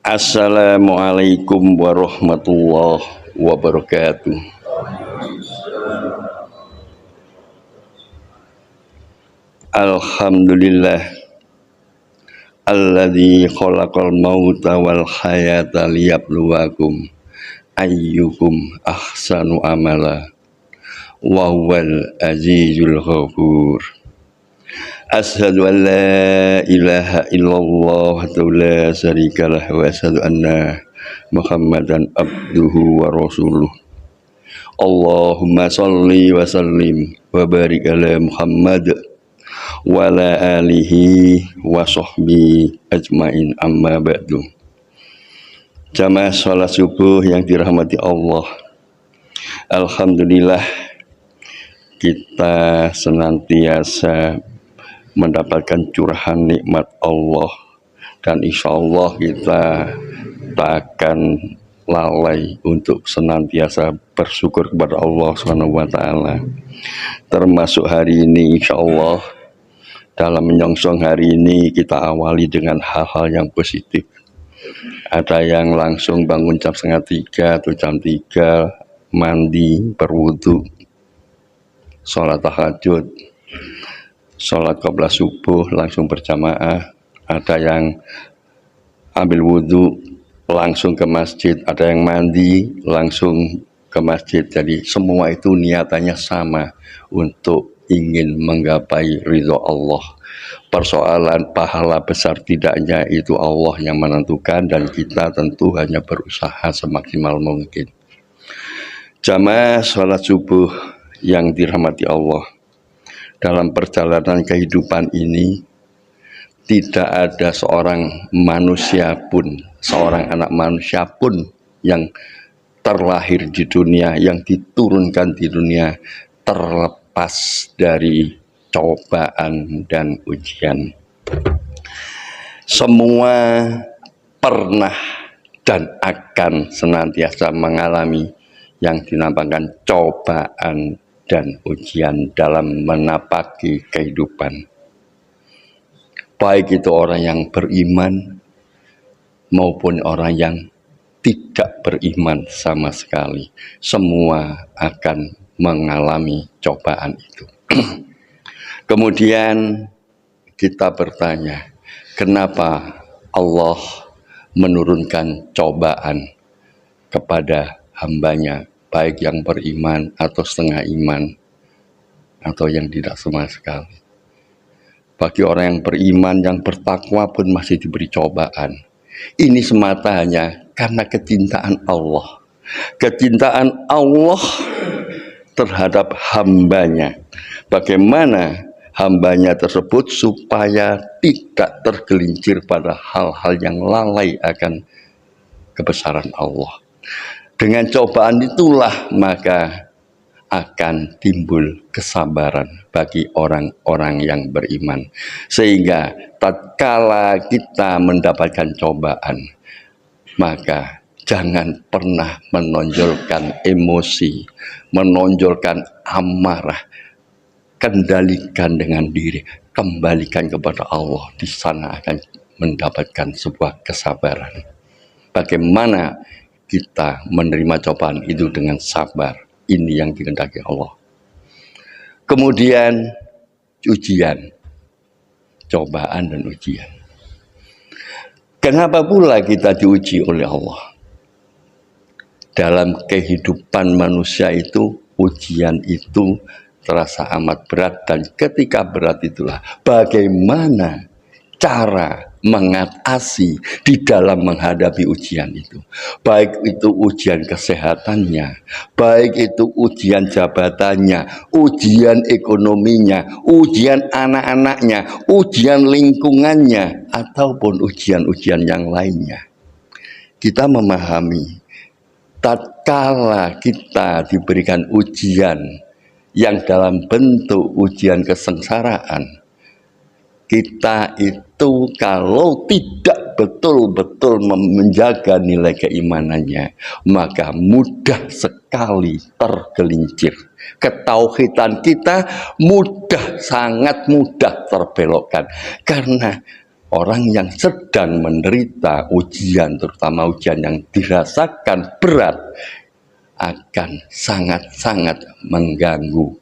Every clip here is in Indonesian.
Assalamualaikum warahmatullahi wabarakatuh. Alhamdulillah alladzi khalaqal mauta wal hayata liyabluwakum ayyukum ahsanu amala wa huwal azizul ghafur. Asyhadu an la ilaha illallah wa la syarikalah wa asyhadu anna Muhammadan abduhu wa rasuluh. Allahumma sholli wa sallim wa barik ala Muhammad wa ala alihi wa sahbihi ajmain, amma ba'du. Jamaah salat subuh yang dirahmati Allah, alhamdulillah kita senantiasa mendapatkan curahan nikmat Allah, dan insya Allah kita tak akan lalai untuk senantiasa bersyukur kepada Allah SWT. Termasuk hari ini insya Allah, dalam menyongsong hari ini kita awali dengan hal-hal yang positif. Ada yang langsung bangun jam 2:30 atau jam 3, mandi, berwudu, sholat tahajud, sholat qabla subuh langsung berjamaah. Ada yang ambil wudhu langsung ke masjid, ada yang mandi langsung ke masjid. Jadi semua itu niatannya sama, untuk ingin menggapai ridho Allah. Persoalan pahala besar tidaknya itu Allah yang menentukan, dan kita tentu hanya berusaha semaksimal mungkin. Jamaah sholat subuh yang dirahmati Allah, dalam perjalanan kehidupan ini tidak ada seorang manusia pun, seorang anak manusia pun yang terlahir di dunia, yang diturunkan di dunia terlepas dari cobaan dan ujian. Semua pernah dan akan senantiasa mengalami yang dinamakan cobaan dan ujian dalam menapaki kehidupan. Baik itu orang yang beriman maupun orang yang tidak beriman sama sekali, semua akan mengalami cobaan itu. Kemudian kita bertanya, kenapa Allah menurunkan cobaan kepada hambanya, baik yang beriman atau setengah iman, atau yang tidak sama sekali. Bagi orang yang beriman, yang bertakwa pun masih diberi cobaan. Ini semata hanya karena kecintaan Allah. Kecintaan Allah terhadap hambanya. Bagaimana hambanya tersebut supaya tidak tergelincir pada hal-hal yang lalai akan kebesaran Allah. Dengan cobaan itulah maka akan timbul kesabaran bagi orang-orang yang beriman. Sehingga tatkala kita mendapatkan cobaan, maka jangan pernah menonjolkan emosi, menonjolkan amarah. Kendalikan dengan diri, kembalikan kepada Allah. Di sana akan mendapatkan sebuah kesabaran. Bagaimana kita menerima cobaan itu dengan sabar, ini yang dikehendaki Allah. Kemudian ujian, cobaan dan ujian. Kenapa pula kita diuji oleh Allah? Dalam kehidupan manusia itu, ujian itu terasa amat berat, dan ketika berat itulah bagaimana cara mengatasi di dalam menghadapi ujian itu. Baik itu ujian kesehatannya, baik itu ujian jabatannya, ujian ekonominya, ujian anak-anaknya, ujian lingkungannya, ataupun ujian-ujian yang lainnya. Kita memahami, tatkala kita diberikan ujian yang dalam bentuk ujian kesengsaraan, kita itu kalau tidak betul-betul menjaga nilai keimanannya, maka mudah sekali tergelincir. Ketauhidan kita sangat mudah terbelokkan. Karena orang yang sedang menderita ujian, terutama ujian yang dirasakan berat, akan sangat-sangat mengganggu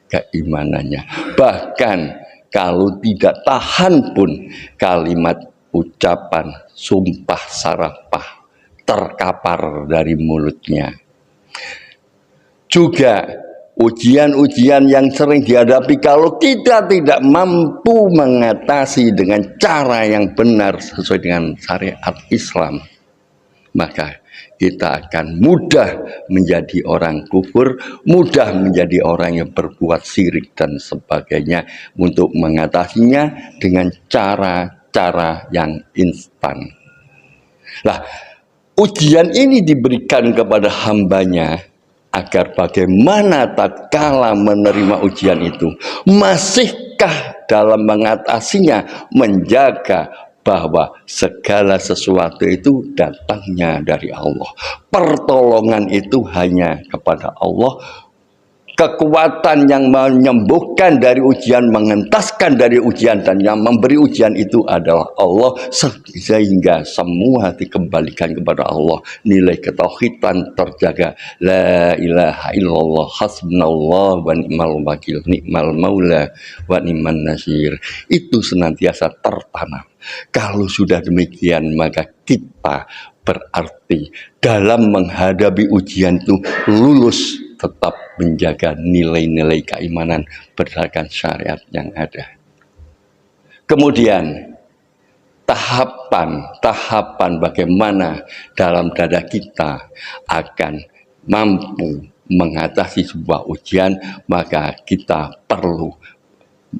keimanannya. Bahkan kalau tidak tahan pun, kalimat ucapan sumpah sarapah terkapar dari mulutnya. Juga ujian-ujian yang sering dihadapi kalau kita tidak mampu mengatasi dengan cara yang benar sesuai dengan syariat Islam, maka kita akan mudah menjadi orang kufur, mudah menjadi orang yang berbuat syirik dan sebagainya, untuk mengatasinya dengan cara-cara yang instan. Nah, ujian ini diberikan kepada hambanya agar bagaimana tatkala menerima ujian itu, masihkah dalam mengatasinya menjaga bahwa segala sesuatu itu datangnya dari Allah. Pertolongan itu hanya kepada Allah. Kekuatan yang menyembuhkan dari ujian, mengentaskan dari ujian, dan yang memberi ujian itu adalah Allah, sehingga semua dikembalikan kepada Allah. Nilai ketauhidan terjaga. La ilaha illallah hasbunallah wa ni'mal wakil, ni'mal maula wa ni'man nasir. Itu senantiasa tertanam. Kalau sudah demikian, maka kita berarti dalam menghadapi ujian itu lulus, tetap menjaga nilai-nilai keimanan berdasarkan syariat yang ada. Kemudian tahapan bagaimana dalam dada kita akan mampu mengatasi sebuah ujian, maka kita perlu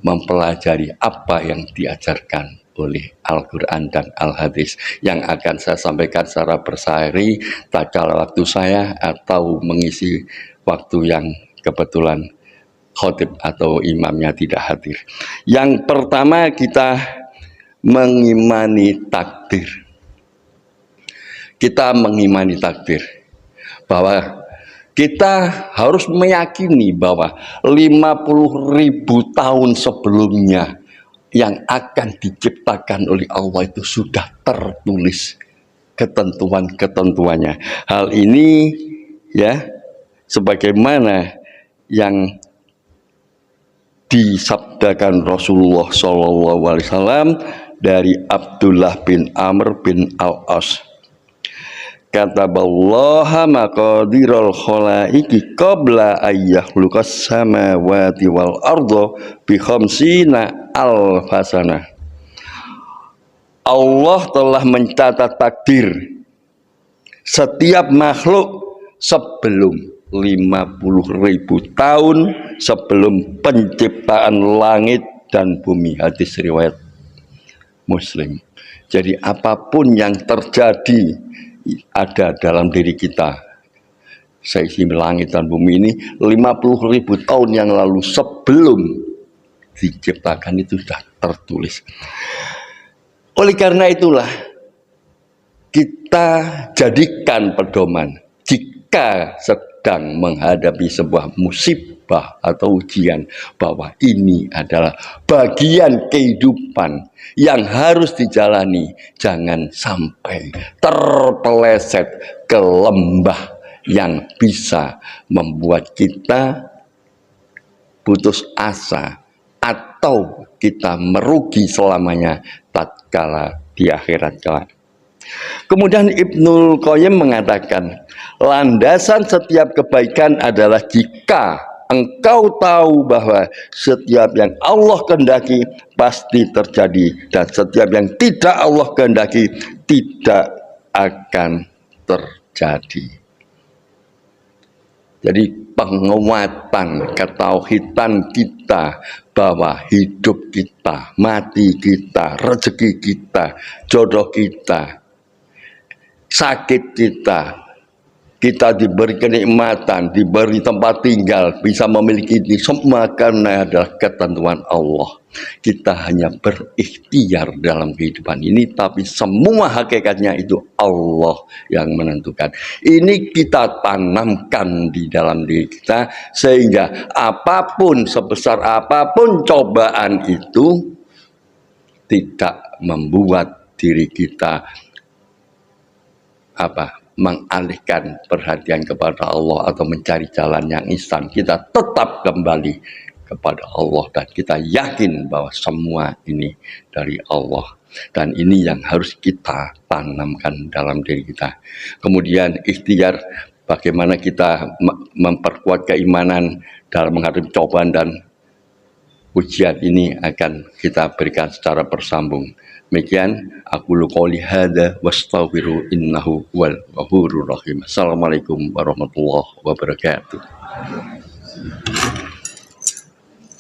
mempelajari apa yang diajarkan oleh Al-Quran dan Al-Hadis, yang akan saya sampaikan secara bersari tak kala waktu saya atau mengisi waktu yang kebetulan khotib atau imamnya tidak hadir. Yang pertama, kita mengimani takdir. Kita mengimani takdir, bahwa kita harus meyakini bahwa 50.000 tahun sebelumnya yang akan diciptakan oleh Allah itu sudah tertulis ketentuan-ketentuannya. Hal ini ya, sebagaimana yang disabdakan Rasulullah SAW dari Abdullah bin Amr bin Al-As. Kataballaha maqadiral khalaiki qabla ayyahluqas samawati wal ardo bi khamsina alfasana. Allah telah mencatat takdir setiap makhluk sebelum 50.000 tahun sebelum penciptaan langit dan bumi. Hadis riwayat Muslim. Jadi apapun yang terjadi ada dalam diri kita, seisi langit dan bumi ini 50.000 tahun yang lalu sebelum diciptakan itu sudah tertulis. Oleh karena itulah kita jadikan pedoman jika sedang menghadapi sebuah musibah atau ujian, bahwa ini adalah bagian kehidupan yang harus dijalani. Jangan sampai terpeleset ke lembah yang bisa membuat kita putus asa atau kita merugi selamanya tatkala di akhirat kelak. Kemudian Ibnul Qayyim mengatakan, landasan setiap kebaikan adalah jika engkau tahu bahwa setiap yang Allah kehendaki pasti terjadi, dan setiap yang tidak Allah kehendaki tidak akan terjadi. Jadi penguatan ketauhidan kita bahwa hidup kita, mati kita, rezeki kita, jodoh kita, sakit kita diberi kenikmatan, diberi tempat tinggal, bisa memiliki ini semua karena adalah ketentuan Allah. Kita hanya berikhtiar dalam kehidupan ini, tapi semua hakikatnya itu Allah yang menentukan. Ini kita tanamkan di dalam diri kita, sehingga apapun, sebesar apapun cobaan itu, tidak membuat diri kita mengalihkan perhatian kepada Allah atau mencari jalan yang instan. Kita tetap kembali kepada Allah dan kita yakin bahwa semua ini dari Allah, dan ini yang harus kita tanamkan dalam diri kita. Kemudian ikhtiar bagaimana kita memperkuat keimanan dalam menghadapi cobaan dan ujian ini akan kita berikan secara bersambung. Demikian aku qouli hadza wastaghfiru innahu huwal ghafurur rahim. Assalamualaikum warahmatullahi wabarakatuh.